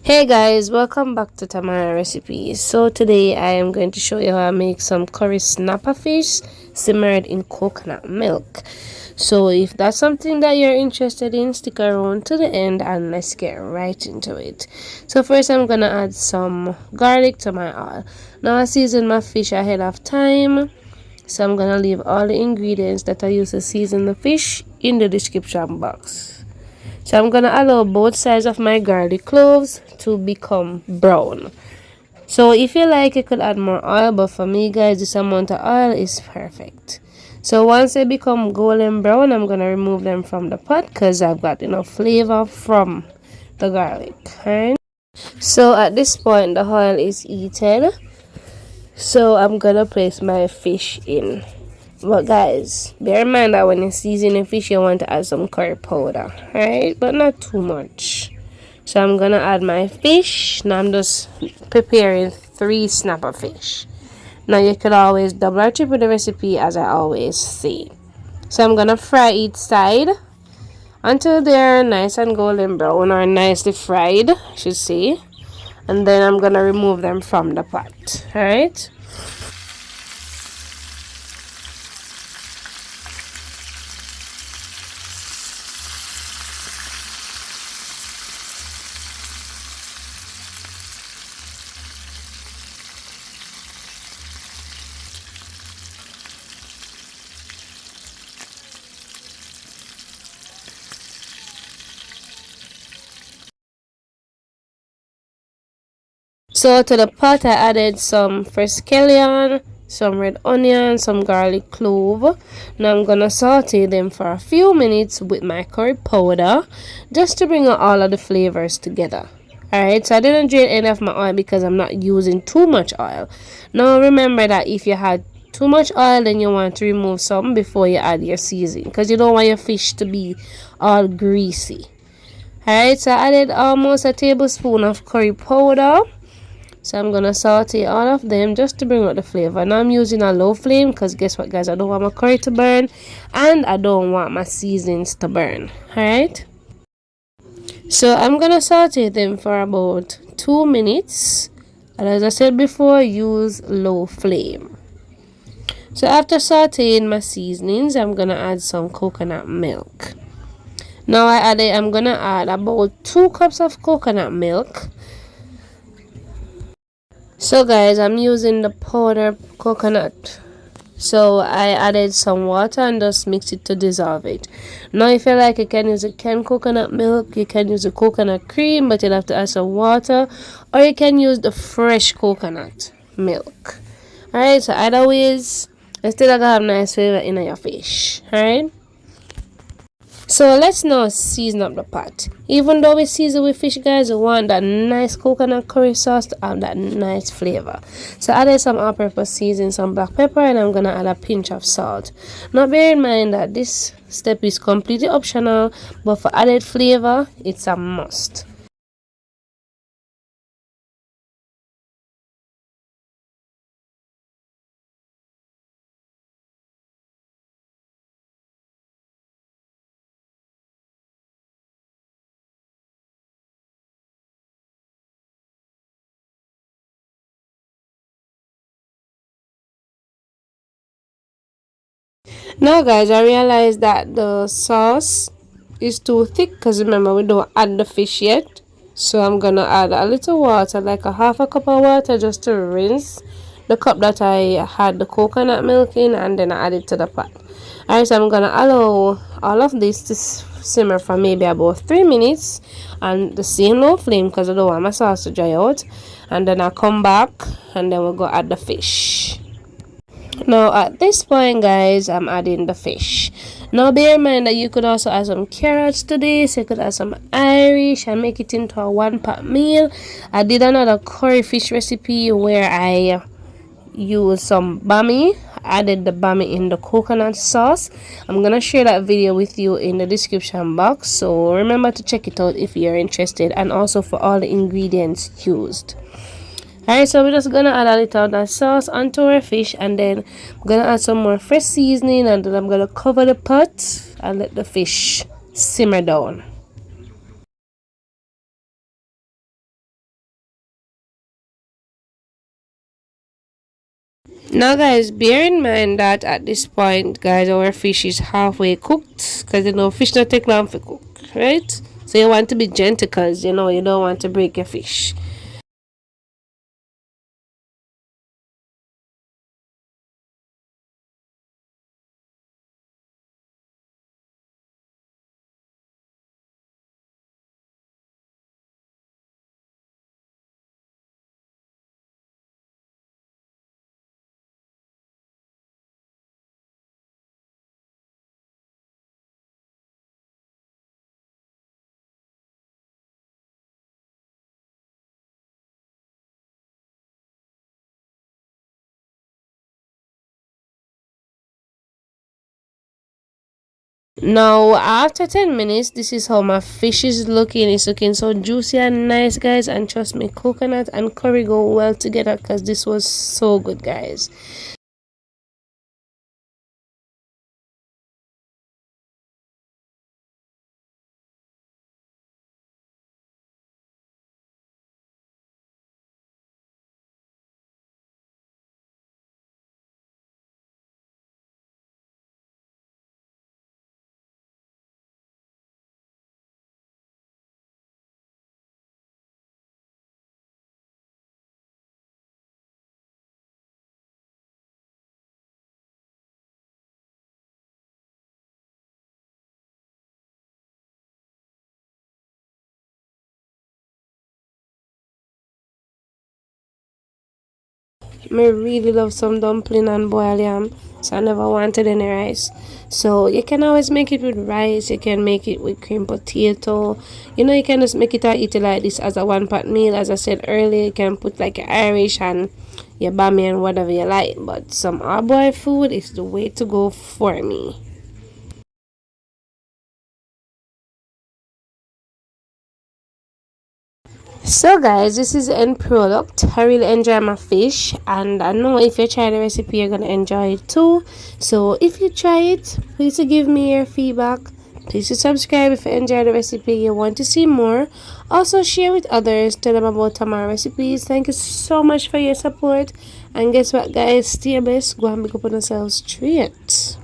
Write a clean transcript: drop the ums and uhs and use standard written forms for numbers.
Hey guys, welcome back to Tamara Recipes. So today I am going to show you how I make some curry snapper fish simmered in coconut milk. So if that's something that you're interested in, stick around to the end and let's get right into it. So first I'm gonna add some garlic to my oil. Now I season my fish ahead of time, so I'm gonna leave all the ingredients that I use to season the fish in the description box. So I'm gonna allow both sides of my garlic cloves to become brown. So if you like, you could add more oil, but for me guys, this amount of oil is perfect. So once they become golden brown, I'm gonna remove them from the pot because I've got enough flavor from the garlic. Right? So at this point the oil is heated, so I'm gonna place my fish in. But guys, bear in mind that when you season a fish, you want to add some curry powder, right? But not too much. So I'm gonna add my fish. Now I'm just preparing 3 snapper fish. Now you could always double or triple the recipe, as I always say. So I'm gonna fry each side until they're nice and golden brown, or nicely fried, I should say. And then I'm gonna remove them from the pot. Alright? So to the pot I added some fresh scallion, some red onion, some garlic clove. Now I'm gonna saute them for a few minutes with my curry powder, just to bring out all of the flavors together. Alright, so I didn't drain any of my oil because I'm not using too much oil. Now remember that if you had too much oil, then you want to remove some before you add your seasoning, because you don't want your fish to be all greasy. Alright, so I added almost a tablespoon of curry powder. So I'm gonna saute all of them just to bring out the flavor. Now I'm using a low flame because guess what guys, I don't want my curry to burn and I don't want my seasonings to burn. Alright, so I'm gonna saute them for about 2 minutes, and as I said before, use low flame. So after sauteing my seasonings, I'm gonna add some coconut milk. Now I'm gonna add about 2 cups of coconut milk. So guys, I'm using the powder coconut. So I added some water and just mix it to dissolve it. Now if you like, you can use a canned coconut milk, you can use a coconut cream, but you'll have to add some water, or you can use the fresh coconut milk. Alright, so either ways, it's still gonna have nice flavor in your fish. Alright. So let's now season up the pot. Even though we season with fish guys, we want that nice coconut curry sauce to have that nice flavor. So I added some all-purpose seasoning, some black pepper, and I'm gonna add a pinch of salt. Now bear in mind that this step is completely optional, but for added flavor, it's a must. Now guys, I realized that the sauce is too thick because remember we don't add the fish yet. So I'm gonna add a little water, like a half a cup of water, just to rinse the cup that I had the coconut milk in, and then I add it to the pot. Alright, so I'm gonna allow all of this to simmer for maybe about 3 minutes and the same low flame because I don't want my sauce to dry out. And then I'll come back and then we'll go add the fish. Now at this point guys, I'm adding the fish. Now bear in mind that you could also add some carrots to this, you could add some Irish and make it into a one-pot meal. I did another curry fish recipe where I used some bami, added the bami in the coconut sauce. I'm gonna share that video with you in the description box, so remember to check it out if you're interested, and also for all the ingredients used. Alright, so we're just gonna add a little of that sauce onto our fish, and then I'm gonna add some more fresh seasoning, and then I'm gonna cover the pot and let the fish simmer down. Now, guys, bear in mind that at this point, guys, our fish is halfway cooked because you know fish not take long to cook, right? So you want to be gentle because you know you don't want to break your fish. Now, after 10 minutes, this is how my fish is looking. It's looking so juicy and nice, guys. And trust me, coconut and curry go well together because this was so good, guys. Me really love some dumpling and boiled yam, so I never wanted any rice. So you can always make it with rice. You can make it with cream potato. You know, you can just make it or eat it like this as a one pot meal. As I said earlier, you can put like your Irish and your bami and whatever you like. But some hard boiled food is the way to go for me. So guys, this is the end product. I really enjoy my fish, and I know if you try the recipe you're gonna enjoy it too. So if you try it, please give me your feedback. Please subscribe if you enjoy the recipe, you want to see more. Also share with others, tell them about my recipes. Thank you so much for your support, and guess what guys, stay blessed, go and pick up on yourselves straight.